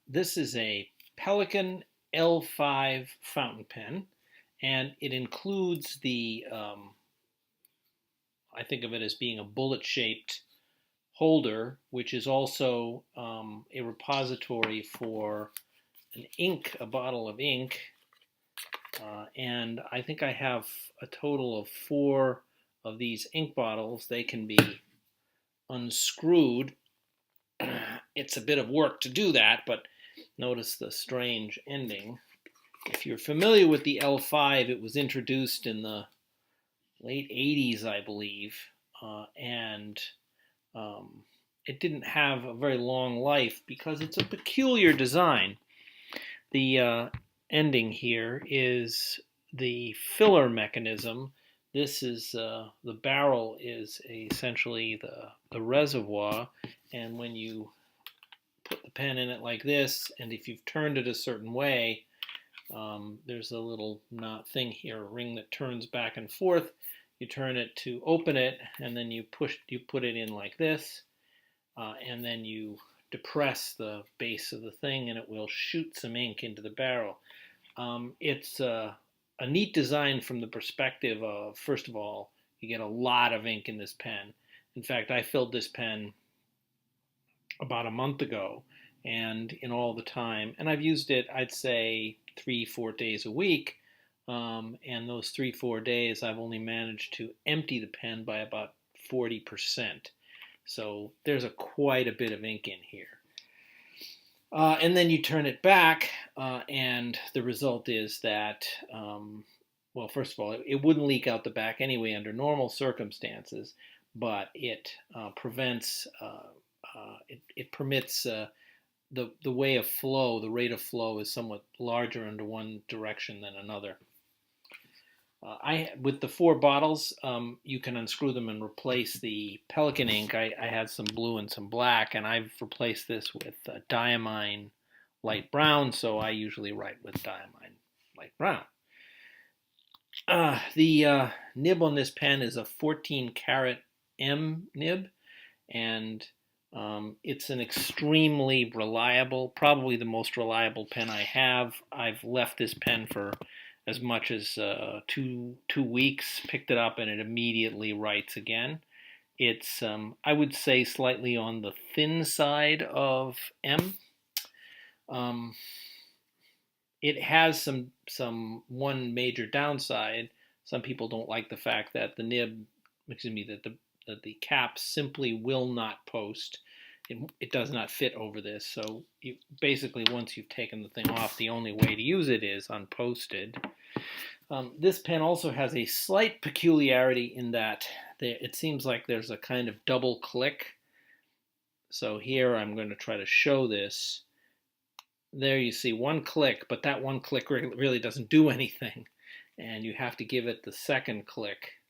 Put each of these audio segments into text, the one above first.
This is a Pelican L5 fountain pen, and it includes I think of it as being a bullet-shaped holder, which is also a repository for a bottle of ink, and I think I have a total of 4 of these ink bottles. They can be unscrewed. It's a bit of work to do that, but notice the strange ending. If you're familiar with the L5, it was introduced in the late 80s, I believe, and um, it didn't have a very long life because it's a peculiar design. The ending here is the filler mechanism. This is the barrel is essentially the reservoir, and when you put the pen in it like this, and if you've turned it a certain way, there's a little knot thing here, a ring that turns back and forth. You turn it to open it, and then you put it in like this, and then you depress the base of the thing, and it will shoot some ink into the barrel. It's a neat design from the perspective of, first of all, you get a lot of ink in this pen. In fact, I filled this pen about a month ago, and in all the time, and I've used it, I'd say 3-4 days a week. And those 3-4 days, I've only managed to empty the pen by about 40%. So there's quite a bit of ink in here. And then you turn it back, and the result is that, well, first of all, it wouldn't leak out the back anyway under normal circumstances, but it prevents, it permits the way of flow, the rate of flow is somewhat larger under one direction than another. With the 4 bottles, you can unscrew them and replace the Pelican ink. I had some blue and some black, and I've replaced this with diamine light brown, so I usually write with diamine light brown. The nib on this pen is a 14 karat M nib, and it's an extremely reliable, probably the most reliable pen I have. I've left this pen for as much as 2 weeks, picked it up, and it immediately writes again. It's, I would say, slightly on the thin side of M. It has one major downside. Some people don't like the fact that the nib, excuse me, that the cap simply will not post. It does not fit over this. So basically, once you've taken the thing off, the only way to use it is unposted. This pen also has a slight peculiarity in that it seems like there's a kind of double click. So here I'm going to try to show this. There you see one click, but that one click really doesn't do anything. And you have to give it the second click.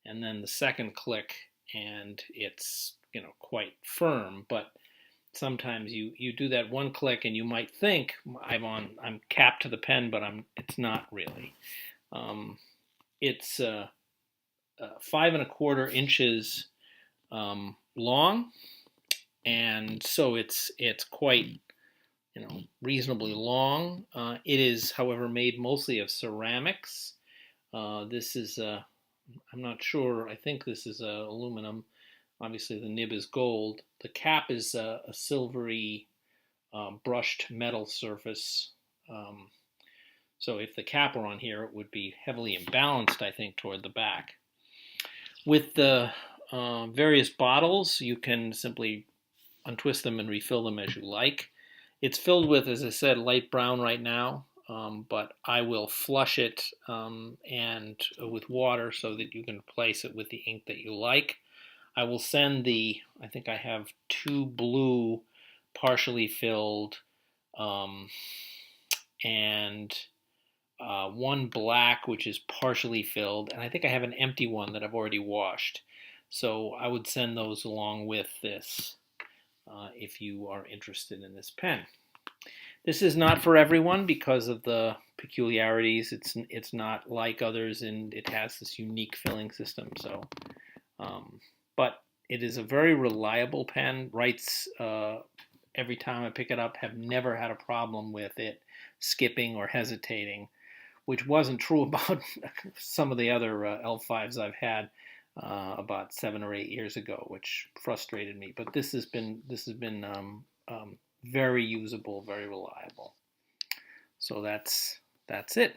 And then the second click, and it's quite firm, but sometimes you do that one click and you might think I'm capped to the pen, but it's not really. It's 5¼ inches long, and so it's quite reasonably long. It is, however, made mostly of ceramics. This is I'm not sure. I think this is aluminum. Obviously, the nib is gold. The cap is a silvery brushed metal surface. So if the cap were on here, it would be heavily imbalanced, I think, toward the back. With the various bottles, you can simply untwist them and refill them as you like. It's filled with, as I said, light brown right now, but I will flush it and with water so that you can replace it with the ink that you like. I will send I think I have 2 blue partially filled and 1 black which is partially filled, and I think I have an empty one that I've already washed. So I would send those along with this if you are interested in this pen. This is not for everyone because of the peculiarities. It's not like others, and it has this unique filling system. So, but It is a very reliable pen. Writes every time I pick it up. Have never had a problem with it skipping or hesitating, which wasn't true about some of the other L5s I've had about 7 or 8 years ago, which frustrated me. But this has been very usable, very reliable. So that's it.